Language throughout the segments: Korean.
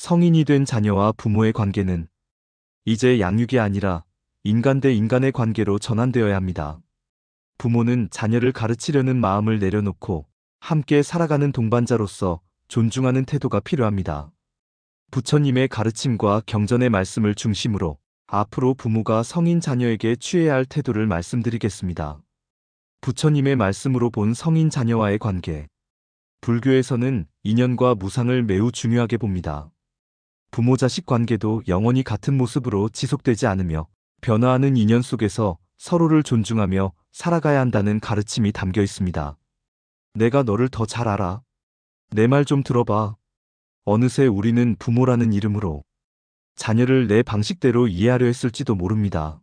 성인이 된 자녀와 부모의 관계는 이제 양육이 아니라 인간 대 인간의 관계로 전환되어야 합니다. 부모는 자녀를 가르치려는 마음을 내려놓고 함께 살아가는 동반자로서 존중하는 태도가 필요합니다. 부처님의 가르침과 경전의 말씀을 중심으로 앞으로 부모가 성인 자녀에게 취해야 할 태도를 말씀드리겠습니다. 부처님의 말씀으로 본 성인 자녀와의 관계. 불교에서는 인연과 무상을 매우 중요하게 봅니다. 부모 자식 관계도 영원히 같은 모습으로 지속되지 않으며 변화하는 인연 속에서 서로를 존중하며 살아가야 한다는 가르침이 담겨 있습니다. 내가 너를 더 잘 알아. 내 말 좀 들어봐. 어느새 우리는 부모라는 이름으로 자녀를 내 방식대로 이해하려 했을지도 모릅니다.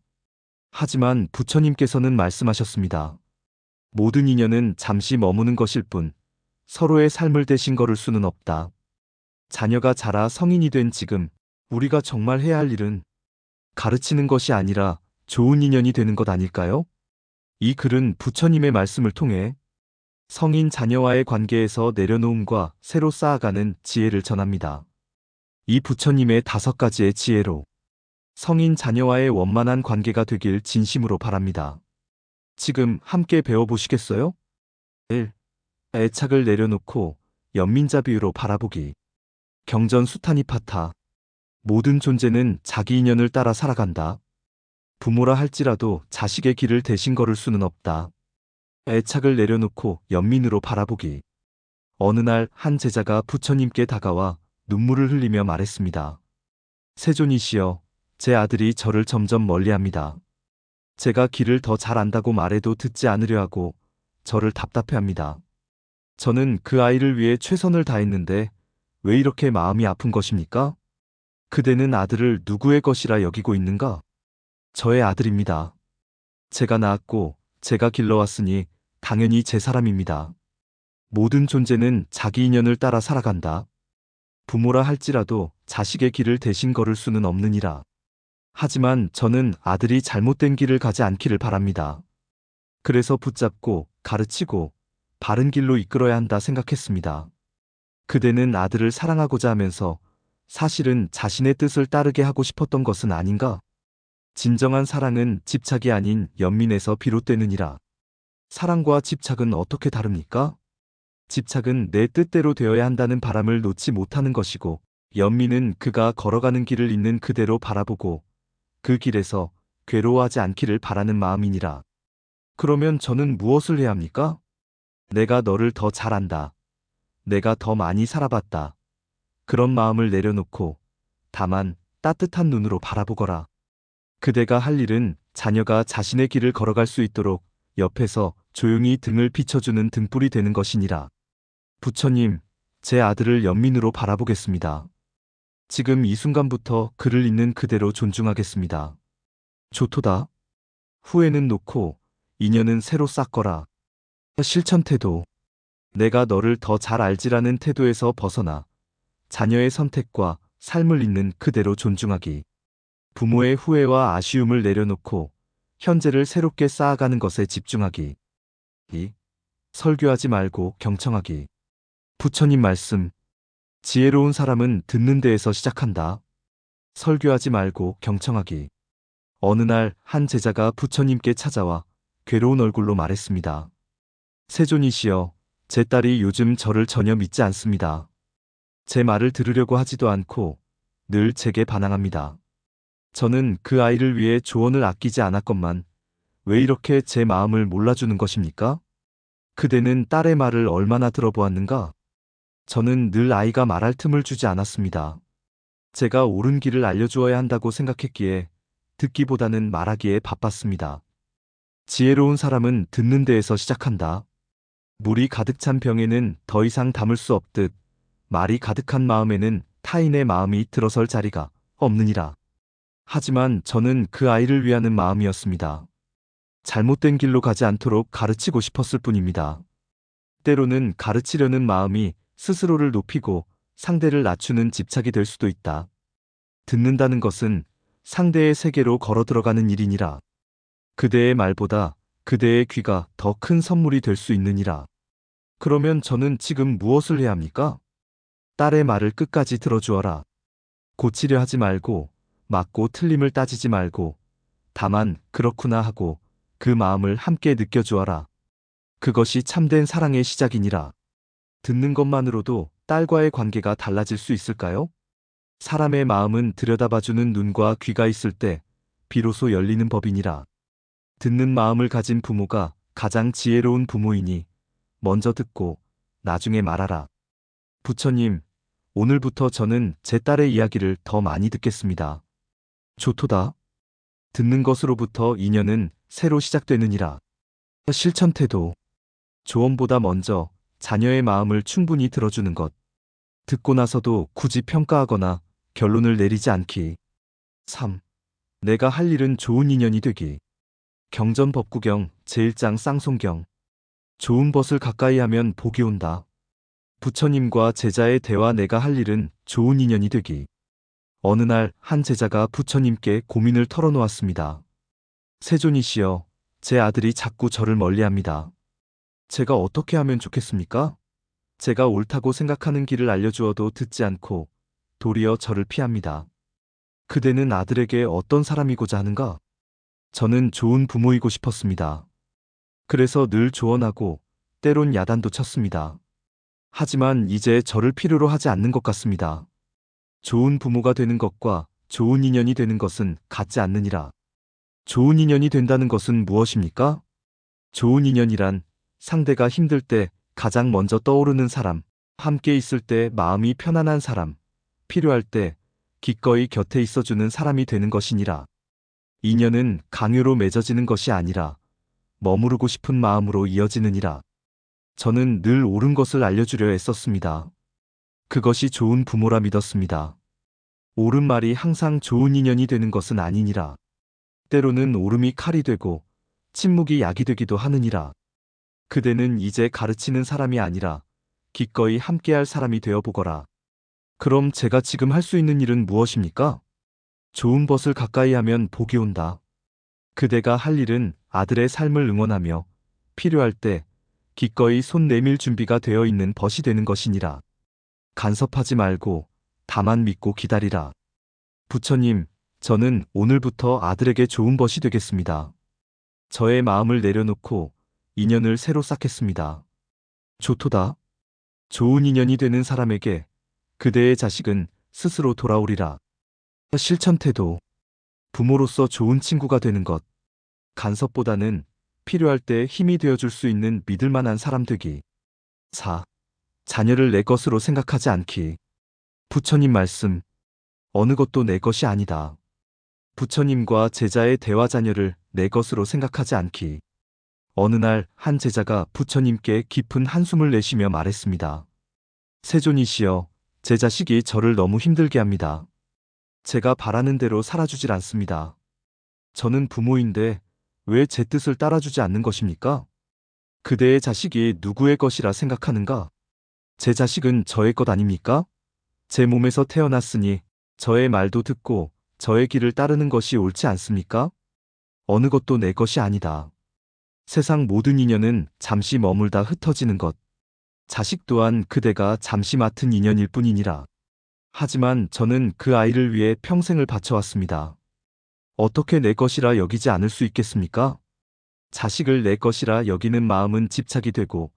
하지만 부처님께서는 말씀하셨습니다. 모든 인연은 잠시 머무는 것일 뿐 서로의 삶을 대신 걸을 수는 없다. 자녀가 자라 성인이 된 지금 우리가 정말 해야 할 일은 가르치는 것이 아니라 좋은 인연이 되는 것 아닐까요? 이 글은 부처님의 말씀을 통해 성인 자녀와의 관계에서 내려놓음과 새로 쌓아가는 지혜를 전합니다. 이 부처님의 5가지의 지혜로 성인 자녀와의 원만한 관계가 되길 진심으로 바랍니다. 지금 함께 배워보시겠어요? 1. 애착을 내려놓고 연민자비유로 바라보기. 경전 수타니파타. 모든 존재는 자기 인연을 따라 살아간다. 부모라 할지라도 자식의 길을 대신 걸을 수는 없다. 애착을 내려놓고 연민으로 바라보기. 어느 날 한 제자가 부처님께 다가와 눈물을 흘리며 말했습니다. 세존이시여, 제 아들이 저를 점점 멀리합니다. 제가 길을 더 잘 안다고 말해도 듣지 않으려 하고 저를 답답해합니다. 저는 그 아이를 위해 최선을 다했는데 왜 이렇게 마음이 아픈 것입니까? 그대는 아들을 누구의 것이라 여기고 있는가? 저의 아들입니다. 제가 낳았고 제가 길러왔으니 당연히 제 사람입니다. 모든 존재는 자기 인연을 따라 살아간다. 부모라 할지라도 자식의 길을 대신 걸을 수는 없느니라. 하지만 저는 아들이 잘못된 길을 가지 않기를 바랍니다. 그래서 붙잡고 가르치고 바른 길로 이끌어야 한다 생각했습니다. 그대는 아들을 사랑하고자 하면서 사실은 자신의 뜻을 따르게 하고 싶었던 것은 아닌가? 진정한 사랑은 집착이 아닌 연민에서 비롯되느니라. 사랑과 집착은 어떻게 다릅니까? 집착은 내 뜻대로 되어야 한다는 바람을 놓지 못하는 것이고, 연민은 그가 걸어가는 길을 있는 그대로 바라보고 그 길에서 괴로워하지 않기를 바라는 마음이니라. 그러면 저는 무엇을 해야 합니까? 내가 너를 더 잘 안다. 내가 더 많이 살아봤다. 그런 마음을 내려놓고 다만 따뜻한 눈으로 바라보거라. 그대가 할 일은 자녀가 자신의 길을 걸어갈 수 있도록 옆에서 조용히 등을 비춰주는 등불이 되는 것이니라. 부처님, 제 아들을 연민으로 바라보겠습니다. 지금 이 순간부터 그를 있는 그대로 존중하겠습니다. 조토다. 후회는 놓고 인연은 새로 쌓거라. 실천 태도. 내가 너를 더 잘 알지라는 태도에서 벗어나 자녀의 선택과 삶을 있는 그대로 존중하기. 부모의 후회와 아쉬움을 내려놓고 현재를 새롭게 쌓아가는 것에 집중하기. 2. 설교하지 말고 경청하기. 부처님 말씀. 지혜로운 사람은 듣는 데에서 시작한다. 설교하지 말고 경청하기. 어느 날 한 제자가 부처님께 찾아와 괴로운 얼굴로 말했습니다. 세존이시여, 제 딸이 요즘 저를 전혀 믿지 않습니다. 제 말을 들으려고 하지도 않고 늘 제게 반항합니다. 저는 그 아이를 위해 조언을 아끼지 않았건만 왜 이렇게 제 마음을 몰라주는 것입니까? 그대는 딸의 말을 얼마나 들어보았는가? 저는 늘 아이가 말할 틈을 주지 않았습니다. 제가 옳은 길을 알려주어야 한다고 생각했기에 듣기보다는 말하기에 바빴습니다. 지혜로운 사람은 듣는 데에서 시작한다. 물이 가득 찬 병에는 더 이상 담을 수 없듯 말이 가득한 마음에는 타인의 마음이 들어설 자리가 없느니라. 하지만 저는 그 아이를 위하는 마음이었습니다. 잘못된 길로 가지 않도록 가르치고 싶었을 뿐입니다. 때로는 가르치려는 마음이 스스로를 높이고 상대를 낮추는 집착이 될 수도 있다. 듣는다는 것은 상대의 세계로 걸어 들어가는 일이니라. 그대의 말보다 그대의 귀가 더 큰 선물이 될 수 있느니라. 그러면 저는 지금 무엇을 해야 합니까? 딸의 말을 끝까지 들어주어라. 고치려 하지 말고 맞고 틀림을 따지지 말고 다만 그렇구나 하고 그 마음을 함께 느껴주어라. 그것이 참된 사랑의 시작이니라. 듣는 것만으로도 딸과의 관계가 달라질 수 있을까요? 사람의 마음은 들여다봐주는 눈과 귀가 있을 때 비로소 열리는 법이니라. 듣는 마음을 가진 부모가 가장 지혜로운 부모이니 먼저 듣고 나중에 말하라. 부처님, 오늘부터 저는 제 딸의 이야기를 더 많이 듣겠습니다. 좋도다. 듣는 것으로부터 인연은 새로 시작되느니라. 실천 태도. 조언보다 먼저 자녀의 마음을 충분히 들어주는 것. 듣고 나서도 굳이 평가하거나 결론을 내리지 않기. 3. 내가 할 일은 좋은 인연이 되기. 경전법구경 제1장 쌍송경. 좋은 벗을 가까이 하면 복이 온다. 부처님과 제자의 대화. 내가 할 일은 좋은 인연이 되기. 어느 날 한 제자가 부처님께 고민을 털어놓았습니다. 세존이시여, 제 아들이 자꾸 저를 멀리합니다. 제가 어떻게 하면 좋겠습니까? 제가 옳다고 생각하는 길을 알려주어도 듣지 않고 도리어 저를 피합니다. 그대는 아들에게 어떤 사람이고자 하는가? 저는 좋은 부모이고 싶었습니다. 그래서 늘 조언하고 때론 야단도 쳤습니다. 하지만 이제 저를 필요로 하지 않는 것 같습니다. 좋은 부모가 되는 것과 좋은 인연이 되는 것은 같지 않느니라. 좋은 인연이 된다는 것은 무엇입니까? 좋은 인연이란 상대가 힘들 때 가장 먼저 떠오르는 사람, 함께 있을 때 마음이 편안한 사람, 필요할 때 기꺼이 곁에 있어주는 사람이 되는 것이니라. 인연은 강요로 맺어지는 것이 아니라 머무르고 싶은 마음으로 이어지느니라. 저는 늘 옳은 것을 알려주려 애썼습니다. 그것이 좋은 부모라 믿었습니다. 옳은 말이 항상 좋은 인연이 되는 것은 아니니라. 때로는 옳음이 칼이 되고 침묵이 약이 되기도 하느니라. 그대는 이제 가르치는 사람이 아니라 기꺼이 함께할 사람이 되어 보거라. 그럼 제가 지금 할 수 있는 일은 무엇입니까? 좋은 벗을 가까이 하면 복이 온다. 그대가 할 일은 아들의 삶을 응원하며 필요할 때 기꺼이 손 내밀 준비가 되어 있는 벗이 되는 것이니라. 간섭하지 말고 다만 믿고 기다리라. 부처님, 저는 오늘부터 아들에게 좋은 벗이 되겠습니다. 저의 마음을 내려놓고 인연을 새로 쌓겠습니다. 좋도다. 좋은 인연이 되는 사람에게 그대의 자식은 스스로 돌아오리라. 실천 태도. 부모로서 좋은 친구가 되는 것. 간섭보다는 필요할 때 힘이 되어줄 수 있는 믿을 만한 사람 되기. 4. 자녀를 내 것으로 생각하지 않기. 부처님 말씀. 어느 것도 내 것이 아니다. 부처님과 제자의 대화. 자녀를 내 것으로 생각하지 않기. 어느 날 한 제자가 부처님께 깊은 한숨을 내쉬며 말했습니다. 세존이시여, 제 자식이 저를 너무 힘들게 합니다. 제가 바라는 대로 살아주질 않습니다. 저는 부모인데 왜 제 뜻을 따라주지 않는 것입니까? 그대의 자식이 누구의 것이라 생각하는가? 제 자식은 저의 것 아닙니까? 제 몸에서 태어났으니 저의 말도 듣고 저의 길을 따르는 것이 옳지 않습니까? 어느 것도 내 것이 아니다. 세상 모든 인연은 잠시 머물다 흩어지는 것. 자식 또한 그대가 잠시 맡은 인연일 뿐이니라. 하지만 저는 그 아이를 위해 평생을 바쳐왔습니다. 어떻게 내 것이라 여기지 않을 수 있겠습니까? 자식을 내 것이라 여기는 마음은 집착이 되고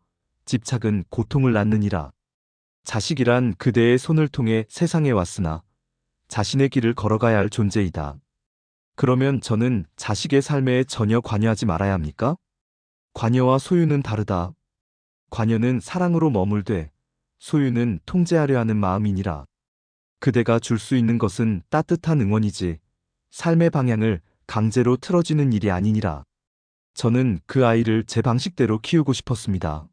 집착은 고통을 낳느니라. 자식이란 그대의 손을 통해 세상에 왔으나 자신의 길을 걸어가야 할 존재이다. 그러면 저는 자식의 삶에 전혀 관여하지 말아야 합니까? 관여와 소유는 다르다. 관여는 사랑으로 머물되 소유는 통제하려 하는 마음이니라. 그대가 줄 수 있는 것은 따뜻한 응원이지 삶의 방향을 강제로 틀어지는 일이 아니니라. 저는 그 아이를 제 방식대로 키우고 싶었습니다.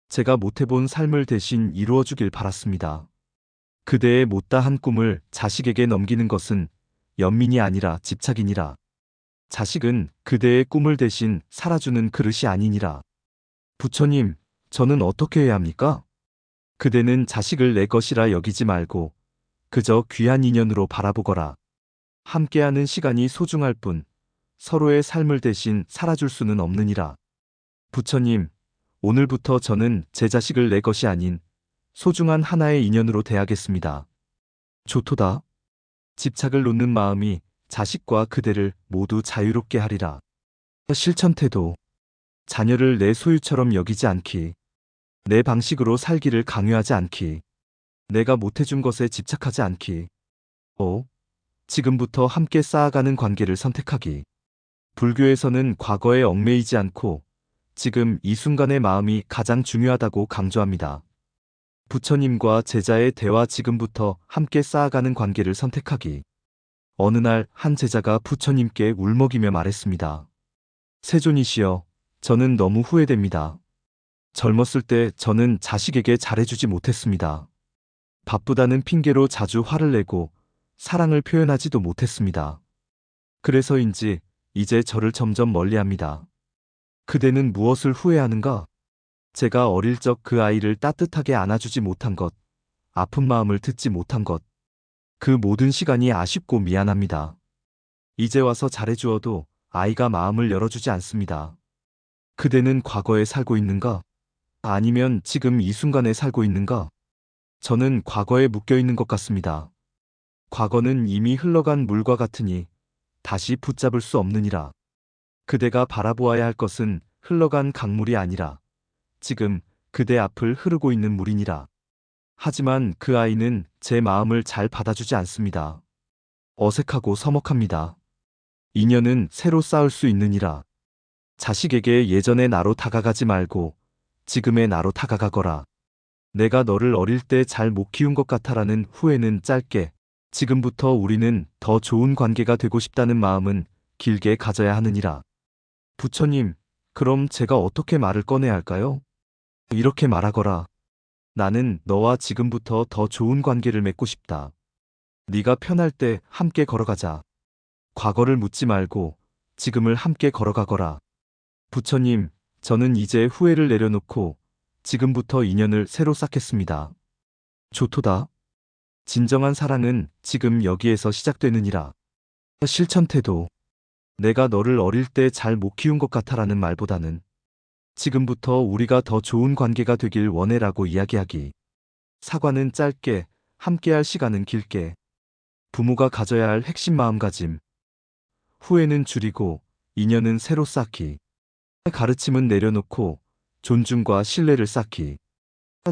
제가 못해본 삶을 대신 이루어주길 바랐습니다. 그대의 못다한 꿈을 자식에게 넘기는 것은 연민이 아니라 집착이니라. 자식은 그대의 꿈을 대신 살아주는 그릇이 아니니라. 부처님, 저는 어떻게 해야 합니까? 그대는 자식을 내 것이라 여기지 말고 그저 귀한 인연으로 바라보거라. 함께하는 시간이 소중할 뿐 서로의 삶을 대신 살아줄 수는 없느니라. 부처님, 오늘부터 저는 제 자식을 내 것이 아닌 소중한 하나의 인연으로 대하겠습니다. 좋도다. 집착을 놓는 마음이 자식과 그대를 모두 자유롭게 하리라. 실천 태도. 자녀를 내 소유처럼 여기지 않기. 내 방식으로 살기를 강요하지 않기. 내가 못해준 것에 집착하지 않기. 5. 지금부터 함께 쌓아가는 관계를 선택하기. 불교에서는 과거에 얽매이지 않고 지금 이 순간의 마음이 가장 중요하다고 강조합니다. 부처님과 제자의 대화. 지금부터 함께 쌓아가는 관계를 선택하기. 어느 날 한 제자가 부처님께 울먹이며 말했습니다. 세존이시여, 저는 너무 후회됩니다. 젊었을 때 저는 자식에게 잘해주지 못했습니다. 바쁘다는 핑계로 자주 화를 내고 사랑을 표현하지도 못했습니다. 그래서인지 이제 저를 점점 멀리합니다. 그대는 무엇을 후회하는가? 제가 어릴 적 그 아이를 따뜻하게 안아주지 못한 것, 아픈 마음을 듣지 못한 것, 그 모든 시간이 아쉽고 미안합니다. 이제 와서 잘해주어도 아이가 마음을 열어주지 않습니다. 그대는 과거에 살고 있는가? 아니면 지금 이 순간에 살고 있는가? 저는 과거에 묶여 있는 것 같습니다. 과거는 이미 흘러간 물과 같으니 다시 붙잡을 수 없느니라. 그대가 바라보아야 할 것은 흘러간 강물이 아니라 지금 그대 앞을 흐르고 있는 물이니라. 하지만 그 아이는 제 마음을 잘 받아주지 않습니다. 어색하고 서먹합니다. 인연은 새로 쌓을 수 있느니라. 자식에게 예전의 나로 다가가지 말고 지금의 나로 다가가거라. 내가 너를 어릴 때 잘 못 키운 것 같아라는 후회는 짧게, 지금부터 우리는 더 좋은 관계가 되고 싶다는 마음은 길게 가져야 하느니라. 부처님, 그럼 제가 어떻게 말을 꺼내야 할까요? 이렇게 말하거라. 나는 너와 지금부터 더 좋은 관계를 맺고 싶다. 네가 편할 때 함께 걸어가자. 과거를 묻지 말고 지금을 함께 걸어가거라. 부처님, 저는 이제 후회를 내려놓고 지금부터 인연을 새로 쌓겠습니다. 좋도다. 진정한 사랑은 지금 여기에서 시작되느니라. 실천 태도. 내가 너를 어릴 때 잘 못 키운 것 같아라는 말보다는 지금부터 우리가 더 좋은 관계가 되길 원해라고 이야기하기. 사과는 짧게, 함께할 시간은 길게. 부모가 가져야 할 핵심 마음가짐. 후회는 줄이고 인연은 새로 쌓기. 가르침은 내려놓고 존중과 신뢰를 쌓기.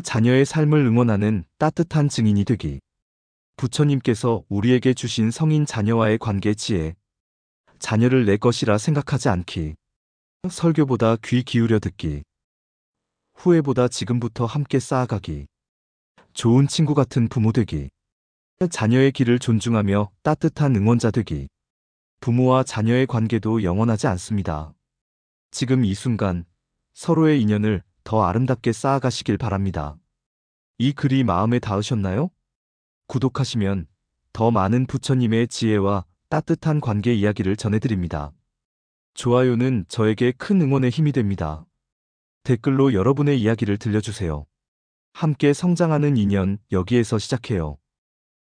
자녀의 삶을 응원하는 따뜻한 증인이 되기. 부처님께서 우리에게 주신 성인 자녀와의 관계 지혜. 자녀를 내 것이라 생각하지 않기. 설교보다 귀 기울여 듣기. 후회보다 지금부터 함께 쌓아가기. 좋은 친구 같은 부모 되기. 자녀의 길을 존중하며 따뜻한 응원자 되기. 부모와 자녀의 관계도 영원하지 않습니다. 지금 이 순간 서로의 인연을 더 아름답게 쌓아가시길 바랍니다. 이 글이 마음에 닿으셨나요? 구독하시면 더 많은 부처님의 지혜와 따뜻한 관계 이야기를 전해드립니다. 좋아요는 저에게 큰 응원의 힘이 됩니다. 댓글로 여러분의 이야기를 들려주세요. 함께 성장하는 인연, 여기에서 시작해요.